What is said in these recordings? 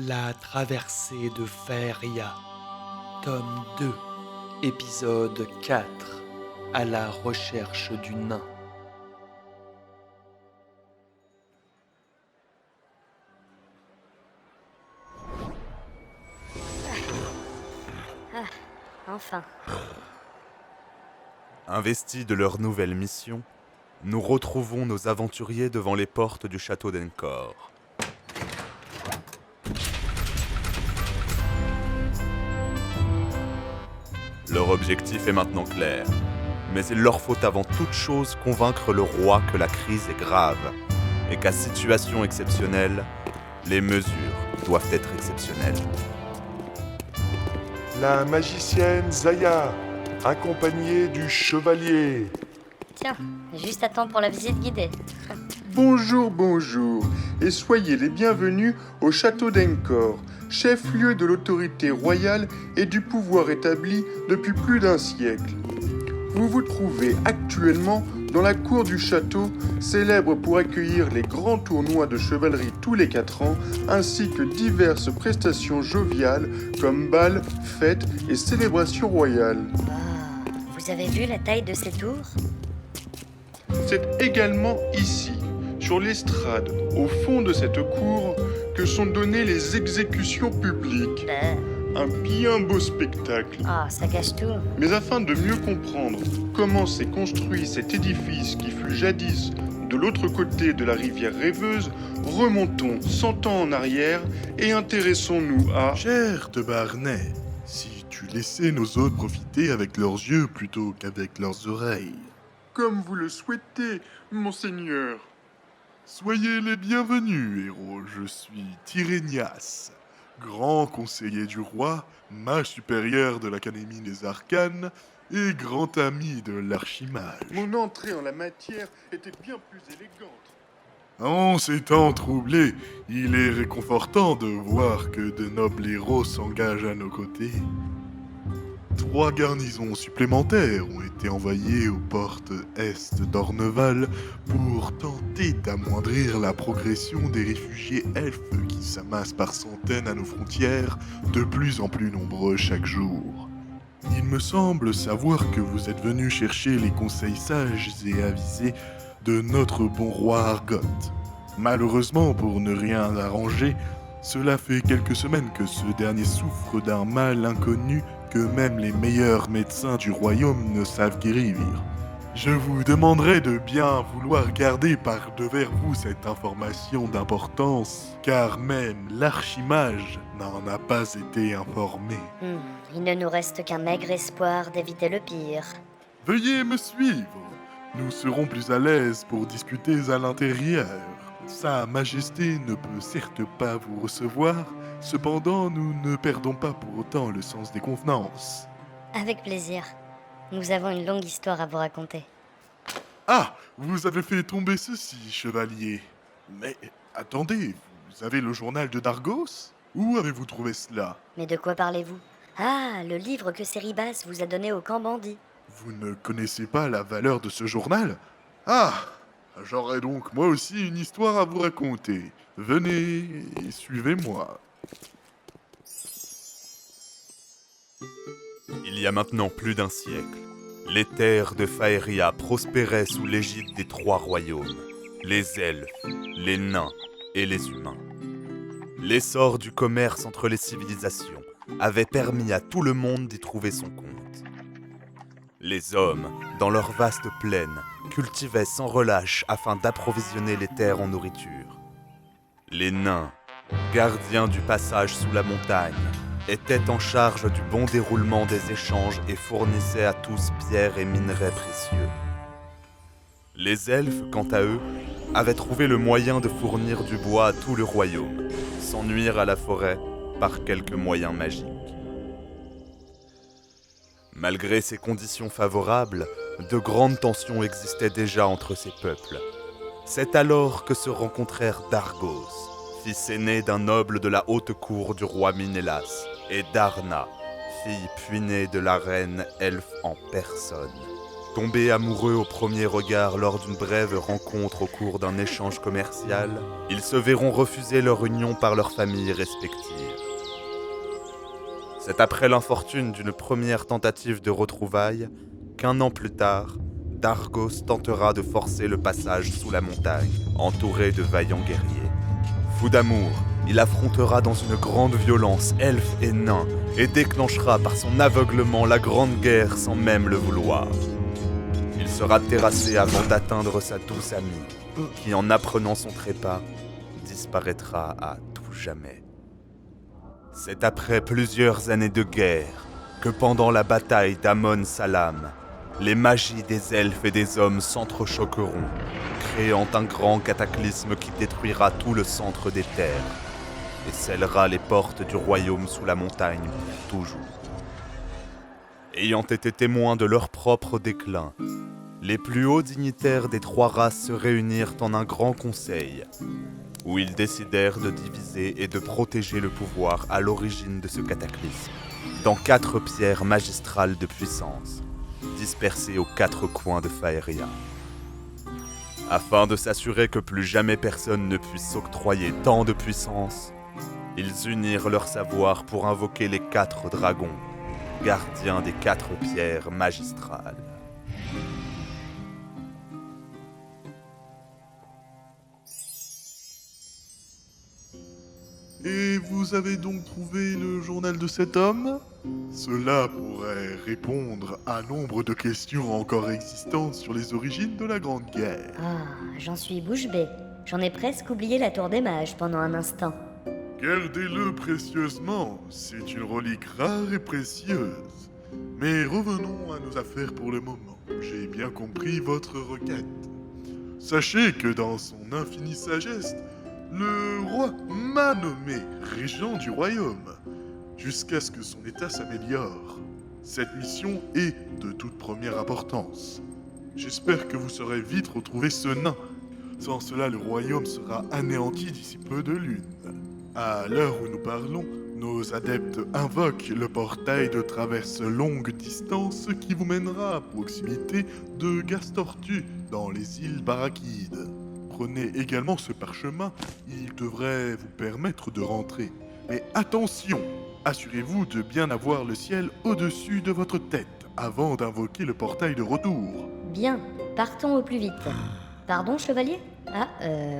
La traversée de Faeria, tome 2, épisode 4, à la recherche du nain. Enfin. Investis de leur nouvelle mission, nous retrouvons nos aventuriers devant les portes du château d'Encor. Leur objectif est maintenant clair, mais il leur faut avant toute chose convaincre le roi que la crise est grave et qu'à situation exceptionnelle, les mesures doivent être exceptionnelles. La magicienne Zaya, accompagnée du chevalier. Tiens, juste à temps pour la visite guidée. Bonjour, bonjour, et soyez les bienvenus au château d'Encor, chef-lieu de l'autorité royale et du pouvoir établi depuis plus d'un siècle. Vous vous trouvez actuellement dans la cour du château, célèbre pour accueillir les grands tournois de chevalerie tous les 4 ans, ainsi que diverses prestations joviales comme bals, fêtes et célébrations royales. Oh, vous avez vu la taille de ces tours? C'est également ici, sur l'estrade, au fond de cette cour, que sont données les exécutions publiques. Un bien beau spectacle. Oh, ça gâche tout. Mais afin de mieux comprendre comment s'est construit cet édifice qui fut jadis de l'autre côté de la rivière rêveuse, remontons 100 ans en arrière et intéressons-nous à... Cher de Barnet, si tu laissais nos hôtes profiter avec leurs yeux plutôt qu'avec leurs oreilles. Comme vous le souhaitez, monseigneur. Soyez les bienvenus, héros. Je suis Tyrénias, grand conseiller du roi, mage supérieur de l'Académie des Arcanes et grand ami de l'archimage. Mon entrée en la matière était bien plus élégante. En ces temps troublés, il est réconfortant de voir que de nobles héros s'engagent à nos côtés. 3 garnisons supplémentaires ont été envoyées aux portes est d'Orneval pour tenter d'amoindrir la progression des réfugiés elfes qui s'amassent par centaines à nos frontières, de plus en plus nombreux chaque jour. Il me semble savoir que vous êtes venus chercher les conseils sages et avisés de notre bon roi Argot. Malheureusement, pour ne rien arranger, cela fait quelques semaines que ce dernier souffre d'un mal inconnu que même les meilleurs médecins du royaume ne savent guérir. Je vous demanderai de bien vouloir garder par devers vous cette information d'importance, car même l'archimage n'en a pas été informé. Il ne nous reste qu'un maigre espoir d'éviter le pire. Veuillez me suivre. Nous serons plus à l'aise pour discuter à l'intérieur. Sa Majesté ne peut certes pas vous recevoir, cependant nous ne perdons pas pour autant le sens des convenances. Avec plaisir. Nous avons une longue histoire à vous raconter. Ah, vous avez fait tomber ceci, chevalier. Mais attendez, vous avez le journal de Dargos? Où avez-vous trouvé cela? Mais de quoi parlez-vous? Ah, le livre que Céribas vous a donné au camp bandit. Vous ne connaissez pas la valeur de ce journal? Ah, j'aurais donc moi aussi une histoire à vous raconter. Venez et suivez-moi. Il y a maintenant plus d'un siècle, les terres de Faeria prospéraient sous l'égide des 3 royaumes, les elfes, les nains et les humains. L'essor du commerce entre les civilisations avait permis à tout le monde d'y trouver son compte. Les hommes, dans leurs vastes plaines, cultivaient sans relâche afin d'approvisionner les terres en nourriture. Les nains, gardiens du passage sous la montagne, étaient en charge du bon déroulement des échanges et fournissaient à tous pierres et minerais précieux. Les elfes, quant à eux, avaient trouvé le moyen de fournir du bois à tout le royaume, sans nuire à la forêt par quelques moyens magiques. Malgré ces conditions favorables, de grandes tensions existaient déjà entre ces peuples. C'est alors que se rencontrèrent Dargos, fils aîné d'un noble de la haute cour du roi Minélas, et Darna, fille puinée de la reine elfe en personne. Tombés amoureux au premier regard lors d'une brève rencontre au cours d'un échange commercial, ils se verront refuser leur union par leurs familles respectives. C'est après l'infortune d'une première tentative de retrouvailles qu'un an plus tard, Dargos tentera de forcer le passage sous la montagne, entouré de vaillants guerriers. Fou d'amour, il affrontera dans une grande violence elfes et nains et déclenchera par son aveuglement la grande guerre sans même le vouloir. Il sera terrassé avant d'atteindre sa douce amie, qui en apprenant son trépas, disparaîtra à tout jamais. C'est après plusieurs années de guerre que pendant la bataille d'Amon Salam, les magies des elfes et des hommes s'entrechoqueront, créant un grand cataclysme qui détruira tout le centre des terres et scellera les portes du royaume sous la montagne pour toujours. Ayant été témoins de leur propre déclin, les plus hauts dignitaires des trois races se réunirent en un grand conseil, où ils décidèrent de diviser et de protéger le pouvoir à l'origine de ce cataclysme, dans 4 pierres magistrales de puissance, dispersées aux 4 coins de Faeria. Afin de s'assurer que plus jamais personne ne puisse s'octroyer tant de puissance, ils unirent leur savoir pour invoquer les 4 dragons, gardiens des 4 pierres magistrales. Et vous avez donc trouvé le journal de cet homme? Cela pourrait répondre à nombre de questions encore existantes sur les origines de la Grande Guerre. Ah, j'en suis bouche bée. J'en ai presque oublié la tour des mages pendant un instant. Gardez-le précieusement, c'est une relique rare et précieuse. Mais revenons à nos affaires pour le moment. J'ai bien compris votre requête. Sachez que dans son infinie sagesse, le roi m'a nommé régent du royaume, jusqu'à ce que son état s'améliore. Cette mission est de toute première importance. J'espère que vous saurez vite retrouver ce nain. Sans cela, le royaume sera anéanti d'ici peu de lune. À l'heure où nous parlons, nos adeptes invoquent le portail de traverse longue distance qui vous mènera à proximité de Gastortu, dans les îles Barakides. Prenez également ce parchemin, il devrait vous permettre de rentrer. Mais attention, assurez-vous de bien avoir le ciel au-dessus de votre tête avant d'invoquer le portail de retour. Bien, partons au plus vite. Pardon, chevalier?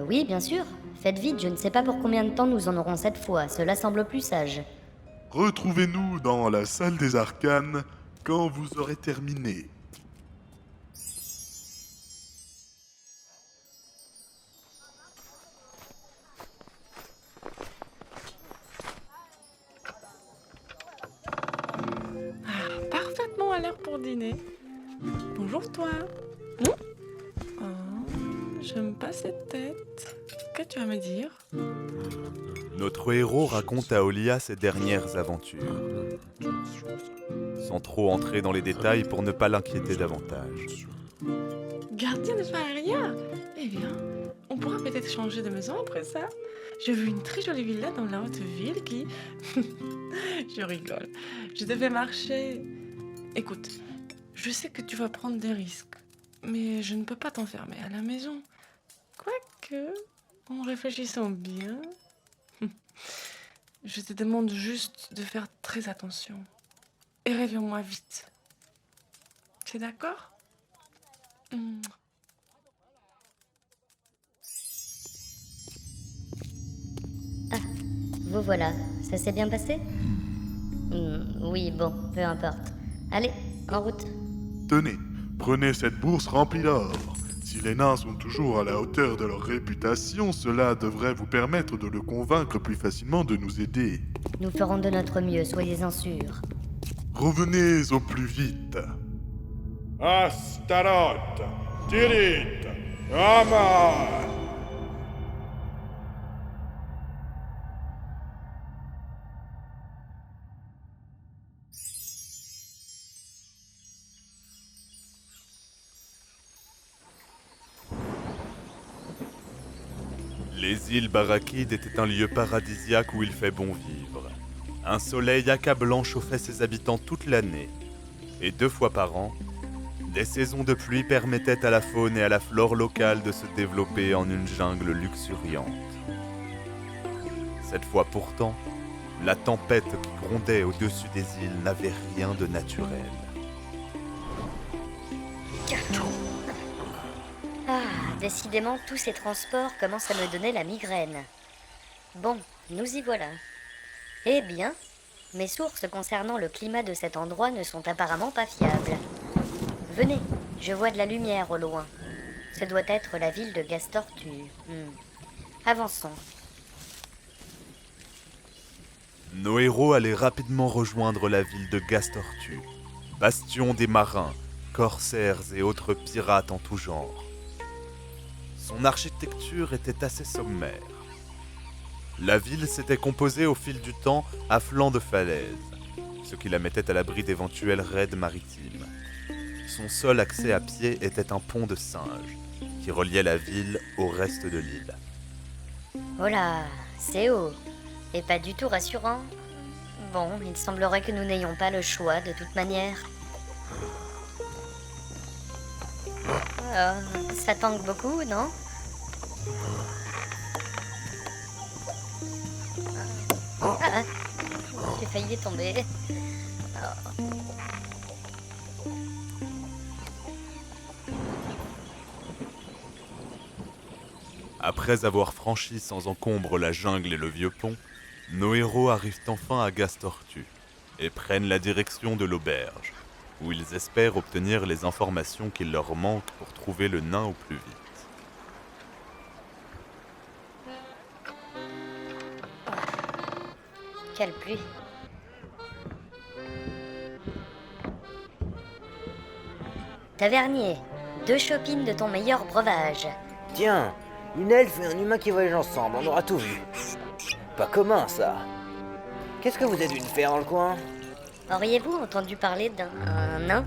Oui, bien sûr. Faites vite, je ne sais pas pour combien de temps nous en aurons cette fois, cela semble plus sage. Retrouvez-nous dans la salle des arcanes quand vous aurez terminé. Parfaitement à l'heure pour dîner. Bonjour toi. Oh, j'aime pas cette tête. Qu'est-ce que tu vas me dire? Notre héros raconte à Olia ses dernières aventures, sans trop entrer dans les détails pour ne pas l'inquiéter davantage. Gardien de Faeria? Eh bien, on pourra peut-être changer de maison après ça. J'ai vu une très jolie villa dans la haute ville qui... Je rigole. Je devais marcher. Écoute, je sais que tu vas prendre des risques, mais je ne peux pas t'enfermer à la maison. Quoique, en réfléchissant bien, je te demande juste de faire très attention. Et reviens-moi vite. C'est d'accord? Vous voilà, ça s'est bien passé? Oui, bon, peu importe. Allez, en route. Tenez, prenez cette bourse remplie d'or. Si les nains sont toujours à la hauteur de leur réputation, cela devrait vous permettre de le convaincre plus facilement de nous aider. Nous ferons de notre mieux, soyez-en sûrs. Revenez au plus vite. Astaroth, Tirith, Amar. Les îles Barakides étaient un lieu paradisiaque où il fait bon vivre. Un soleil accablant chauffait ses habitants toute l'année. Et 2 fois par an, Des saisons de pluie permettaient à la faune et à la flore locale de se développer en une jungle luxuriante. Cette fois pourtant, la tempête qui grondait au-dessus des îles n'avait rien de naturel. Ah, décidément, tous ces transports commencent à me donner la migraine. Bon, nous y voilà. Eh bien, mes sources concernant le climat de cet endroit ne sont apparemment pas fiables. Venez, je vois de la lumière au loin. Ce doit être la ville de Gastortu. Avançons. Nos héros allaient rapidement rejoindre la ville de Gastortu, bastion des marins, corsaires et autres pirates en tout genre. Son architecture était assez sommaire. La ville s'était composée au fil du temps à flanc de falaises, ce qui la mettait à l'abri d'éventuels raids maritimes. Son seul accès à pied était un pont de singe, qui reliait la ville au reste de l'île. Oh là, c'est haut. Et pas du tout rassurant. Bon, il semblerait que nous n'ayons pas le choix de toute manière. Ça tangue beaucoup, non? Ah, j'ai failli tomber. Après avoir franchi sans encombre la jungle et le vieux pont, nos héros arrivent enfin à Gastortu et prennent la direction de l'auberge, où ils espèrent obtenir les informations qu'il leur manque pour trouver le nain au plus vite. Quelle pluie. Tavernier, 2 chopines de ton meilleur breuvage. Tiens, une elfe et un humain qui voyagent ensemble, on aura tout vu. Pas commun, ça. Qu'est-ce que vous êtes venu faire dans le coin? Auriez-vous entendu parler d'un nain?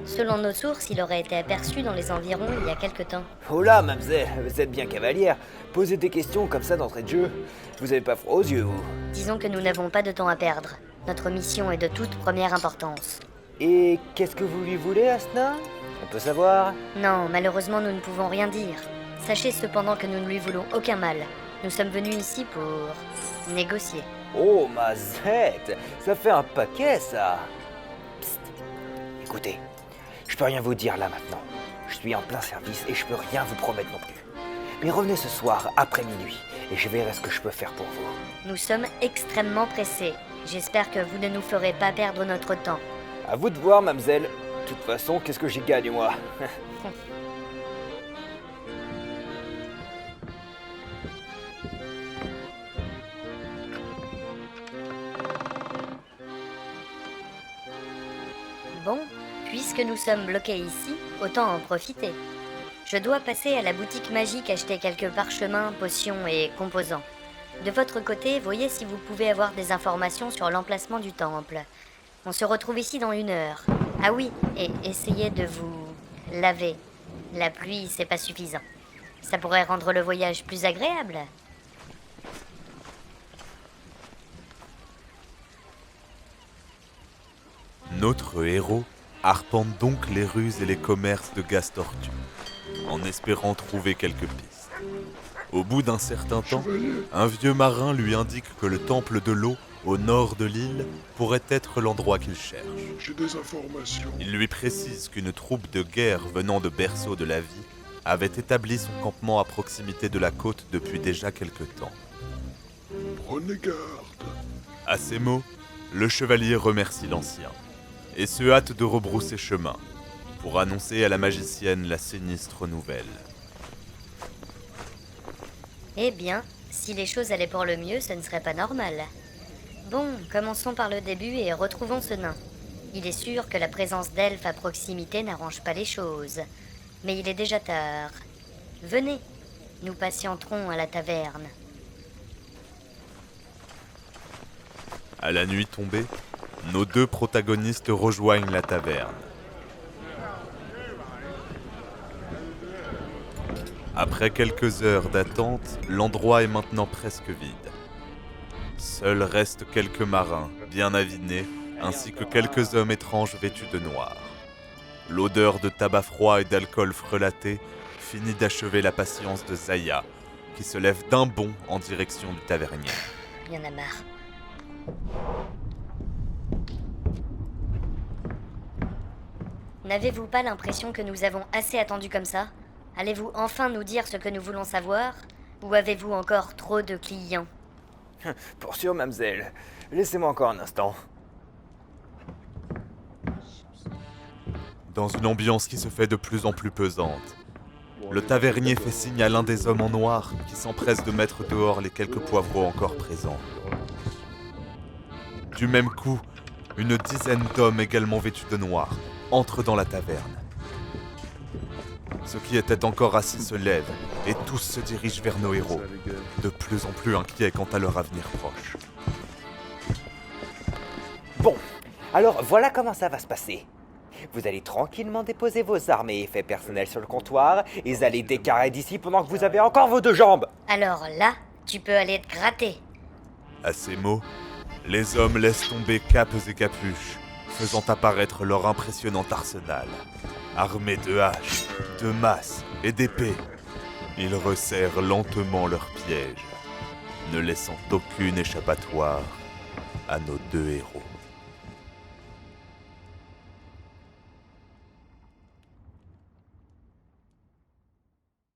Selon nos sources, il aurait été aperçu dans les environs il y a quelque temps. Oh là, mademoiselle, vous êtes bien cavalière. Posez des questions comme ça d'entrée de jeu. Vous avez pas froid aux yeux, vous? Disons que nous n'avons pas de temps à perdre. Notre mission est de toute première importance. Et qu'est-ce que vous lui voulez à ce nain? On peut savoir? Non, malheureusement, nous ne pouvons rien dire. Sachez cependant que nous ne lui voulons aucun mal. Nous sommes venus ici pour négocier. Oh, mazette, ça fait un paquet, ça. Psst. Écoutez, je peux rien vous dire là maintenant. Je suis en plein service et je peux rien vous promettre non plus. Mais revenez ce soir après minuit et je verrai ce que je peux faire pour vous. Nous sommes extrêmement pressés. J'espère que vous ne nous ferez pas perdre notre temps. À vous de voir, mademoiselle. De toute façon, qu'est-ce que j'y gagne, moi? Bon, puisque nous sommes bloqués ici, autant en profiter. Je dois passer à la boutique magique acheter quelques parchemins, potions et composants. De votre côté, voyez si vous pouvez avoir des informations sur l'emplacement du temple. On se retrouve ici dans 1 heure. Ah oui, et essayez de vous laver. La pluie, c'est pas suffisant. Ça pourrait rendre le voyage plus agréable. Notre héros arpente donc les rues et les commerces de Gastortu, en espérant trouver quelques pistes. Au bout d'un certain temps, un vieux marin lui indique que le temple de l'eau, au nord de l'île, pourrait être l'endroit qu'il cherche. J'ai des informations. Il lui précise qu'une troupe de guerre venant de berceau de la vie avait établi son campement à proximité de la côte depuis déjà quelque temps. Prenez garde. À ces mots, le chevalier remercie l'ancien et se hâte de rebrousser chemin pour annoncer à la magicienne la sinistre nouvelle. Eh bien, si les choses allaient pour le mieux, ce ne serait pas normal. Bon, commençons par le début et retrouvons ce nain. Il est sûr que la présence d'elfes à proximité n'arrange pas les choses. Mais il est déjà tard. Venez, nous patienterons à la taverne. À la nuit tombée, nos 2 protagonistes rejoignent la taverne. Après quelques heures d'attente, l'endroit est maintenant presque vide. Seuls restent quelques marins, bien avinés, ainsi que quelques hommes étranges vêtus de noir. L'odeur de tabac froid et d'alcool frelaté finit d'achever la patience de Zaya, qui se lève d'un bond en direction du tavernier. Il y en a marre. N'avez-vous pas l'impression que nous avons assez attendu comme ça? Allez-vous enfin nous dire ce que nous voulons savoir? Ou avez-vous encore trop de clients? Pour sûr, mademoiselle. Laissez-moi encore un instant. Dans une ambiance qui se fait de plus en plus pesante, le tavernier fait signe à l'un des hommes en noir qui s'empresse de mettre dehors les quelques poivreaux encore présents. Du même coup, une dizaine d'hommes également vêtus de noir entrent dans la taverne. Ceux qui étaient encore assis se lèvent et tous se dirigent vers nos héros, de plus en plus inquiets quant à leur avenir proche. Bon, alors voilà comment ça va se passer. Vous allez tranquillement déposer vos armes et effets personnels sur le comptoir et vous allez décarrer d'ici pendant que vous avez encore vos 2 jambes. Alors là, tu peux aller te gratter. À ces mots, les hommes laissent tomber capes et capuches, faisant apparaître leur impressionnant arsenal. Armés de haches, de masses et d'épées, ils resserrent lentement leurs pièges, ne laissant aucune échappatoire à nos 2 héros.